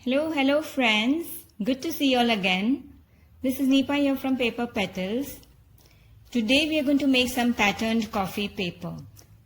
Hello friends. Good to see you all again. This is Neepa here from Paper Petals. Today we are going to make some patterned coffee paper.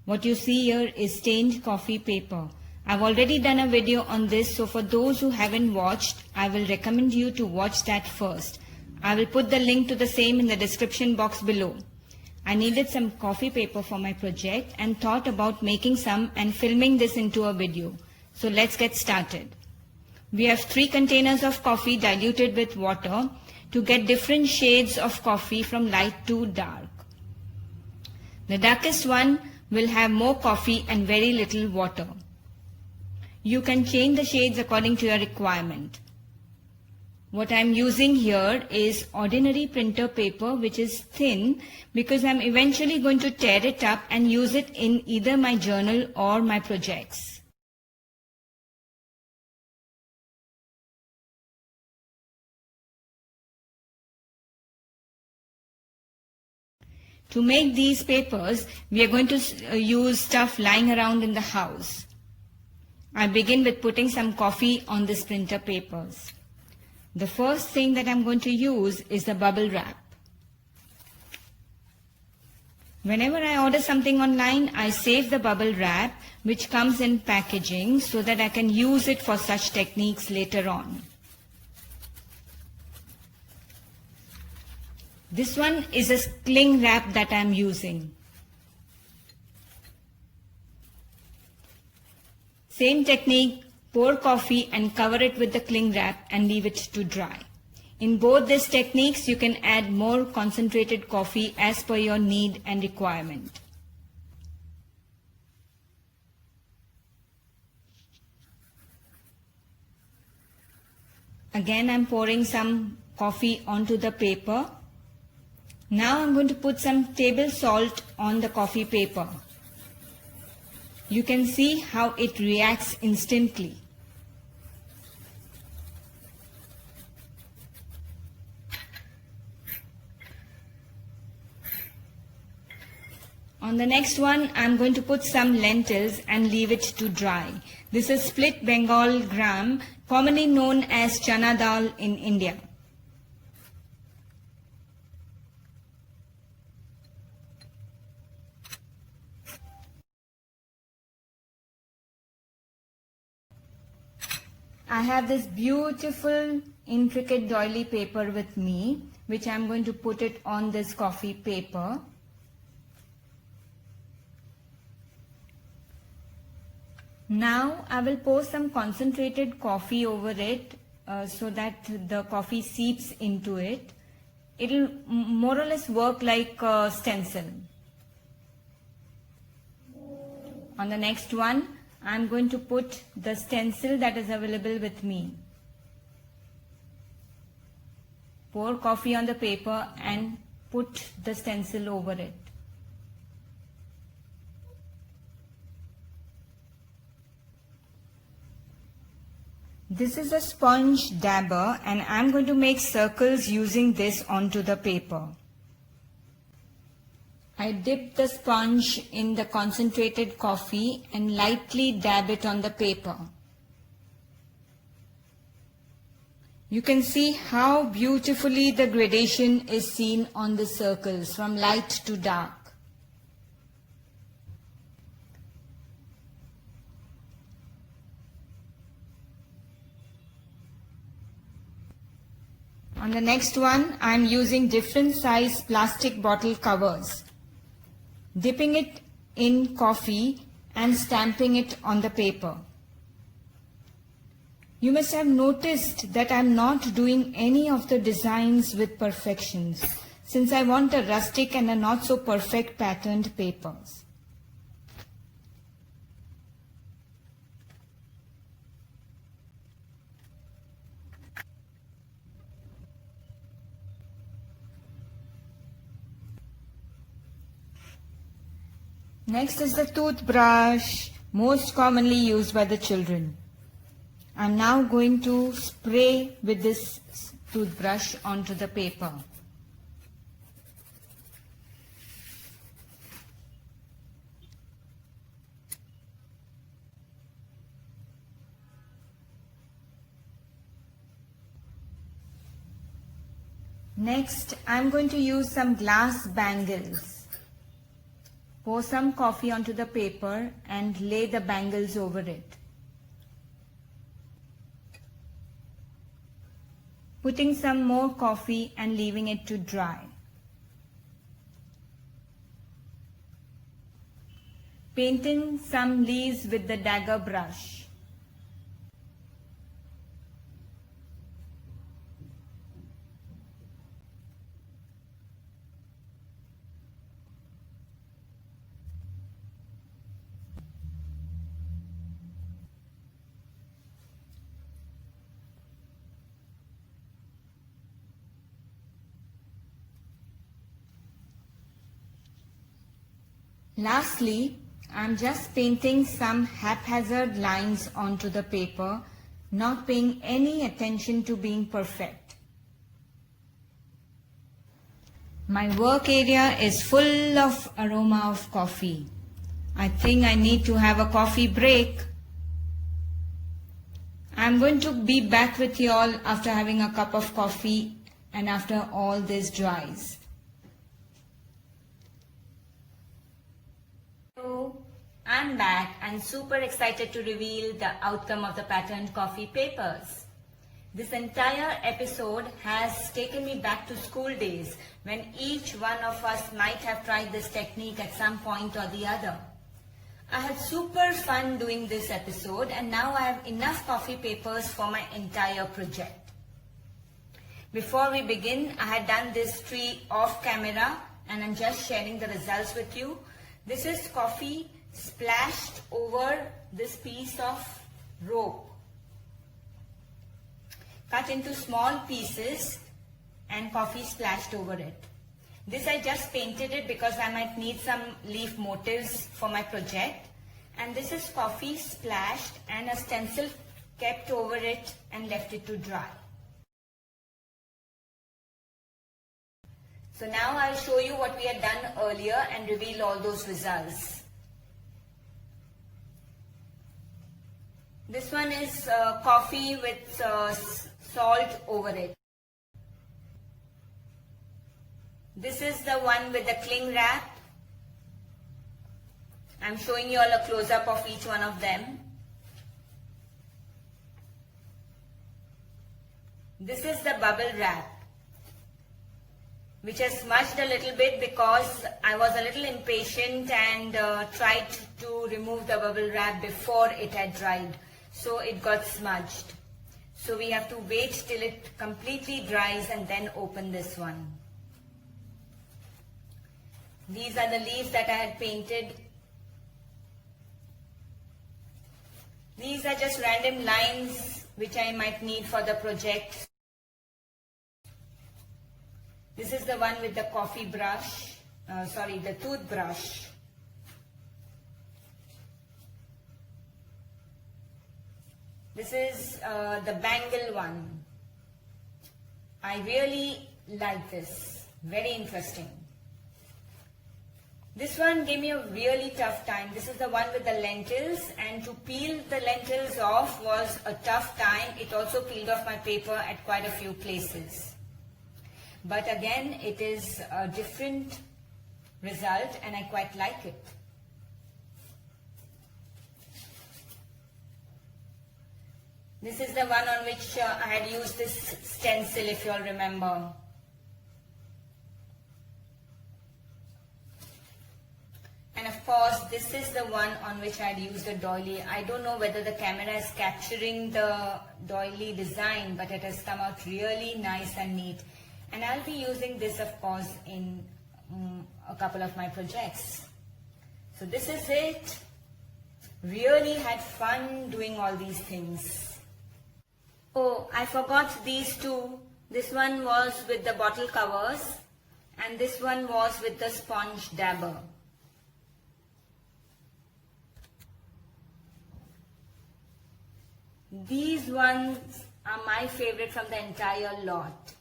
What you see here is stained coffee paper. I've already done a video on this, so for those who haven't watched, I will recommend you to watch that first. I will put the link to the same in the description box below. I needed some coffee paper for my project and thought about making some and filming this into a video. So let's get started. We have 3 containers of coffee diluted with water to get different shades of coffee from light to dark. The darkest one will have more coffee and very little water. You can change the shades according to your requirement. What I am using here is ordinary printer paper, which is thin because I am eventually going to tear it up and use it in either my journal or my projects. To make these papers, we are going to use stuff lying around in the house. I begin with putting some coffee on this printer papers. The first thing that I'm going to use is the bubble wrap. Whenever I order something online, I save the bubble wrap which comes in packaging so that I can use it for such techniques later on. This one is a cling wrap that I am using. Same technique, pour coffee and cover it with the cling wrap and leave it to dry. In both these techniques, you can add more concentrated coffee as per your need and requirement. Again, I am pouring some coffee onto the paper. Now I'm going to put some table salt on the coffee paper. You can see how it reacts instantly. On the next one, I'm going to put some lentils and leave it to dry. This is split Bengal gram, commonly known as chana dal in India. I have this beautiful intricate doily paper with me, which I'm going to put it on this coffee paper. Now I will pour some concentrated coffee over it so that the coffee seeps into it. It will more or less work like a stencil. On the next one, I am going to put the stencil that is available with me. Pour coffee on the paper and put the stencil over it. This is a sponge dabber and I am going to make circles using this onto the paper. I dip the sponge in the concentrated coffee and lightly dab it on the paper. You can see how beautifully the gradation is seen on the circles from light to dark. On the next one, I am using different size plastic bottle covers. Dipping it in coffee and stamping it on the paper. You must have noticed that I am not doing any of the designs with perfections, since I want a rustic and a not so perfect patterned papers. Next is the toothbrush, most commonly used by the children. I am now going to spray with this toothbrush onto the paper. Next, I'm going to use some glass bangles. Pour some coffee onto the paper and lay the bangles over it. Putting some more coffee and leaving it to dry. Painting some leaves with the dagger brush. Lastly, I'm just painting some haphazard lines onto the paper, not paying any attention to being perfect. My work area is full of aroma of coffee. I think I need to have a coffee break. I'm going to be back with you all after having a cup of coffee and after all this dries. I'm back and super excited to reveal the outcome of the patterned coffee papers. This entire episode has taken me back to school days when each one of us might have tried this technique at some point or the other. I had super fun doing this episode and now I have enough coffee papers for my entire project. Before we begin, I had done this tree off camera and I'm just sharing the results with you. This is coffee splashed over this piece of rope, cut into small pieces and coffee splashed over it. This I just painted it because I might need some leaf motifs for my project, and this is coffee splashed and a stencil kept over it and left it to dry. So now I'll show you what we had done earlier and reveal all those results. This one is coffee with salt over it. This is the one with the cling wrap. I'm showing you all a close-up of each one of them. This is the bubble wrap, which has smudged a little bit because I was a little impatient and tried to remove the bubble wrap before it had dried. So it got smudged. So we have to wait till it completely dries and then open this one. These are the leaves that I had painted. These are just random lines which I might need for the project. This is the one with the coffee brush, the toothbrush. This is the bangle one. I really like this. Very interesting. This one gave me a really tough time. This is the one with the lentils, and to peel the lentils off was a tough time. It also peeled off my paper at quite a few places. But again, it is a different result and I quite like it. This is the one on which I had used this stencil, if you all remember. And of course, this is the one on which I had used a doily. I don't know whether the camera is capturing the doily design, but it has come out really nice and neat. And I'll be using this, of course, in a couple of my projects. So this is it. Really had fun doing all these things. Oh, I forgot these two. This one was with the bottle covers and this one was with the sponge dabber. These ones are my favorite from the entire lot.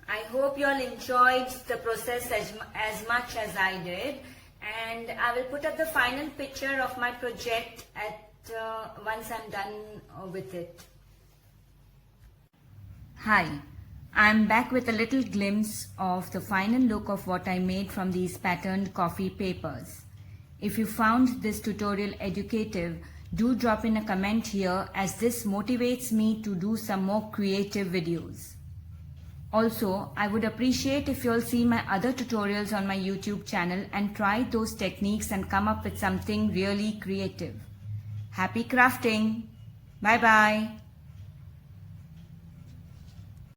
I hope you all enjoyed the process as much as I did, and I will put up the final picture of my project once I'm done with it. Hi, I'm back with a little glimpse of the final look of what I made from these patterned coffee papers. If you found this tutorial educative, do drop in a comment here as this motivates me to do some more creative videos. Also, I would appreciate if you'll see my other tutorials on my YouTube channel and try those techniques and come up with something really creative. Happy crafting! Bye bye!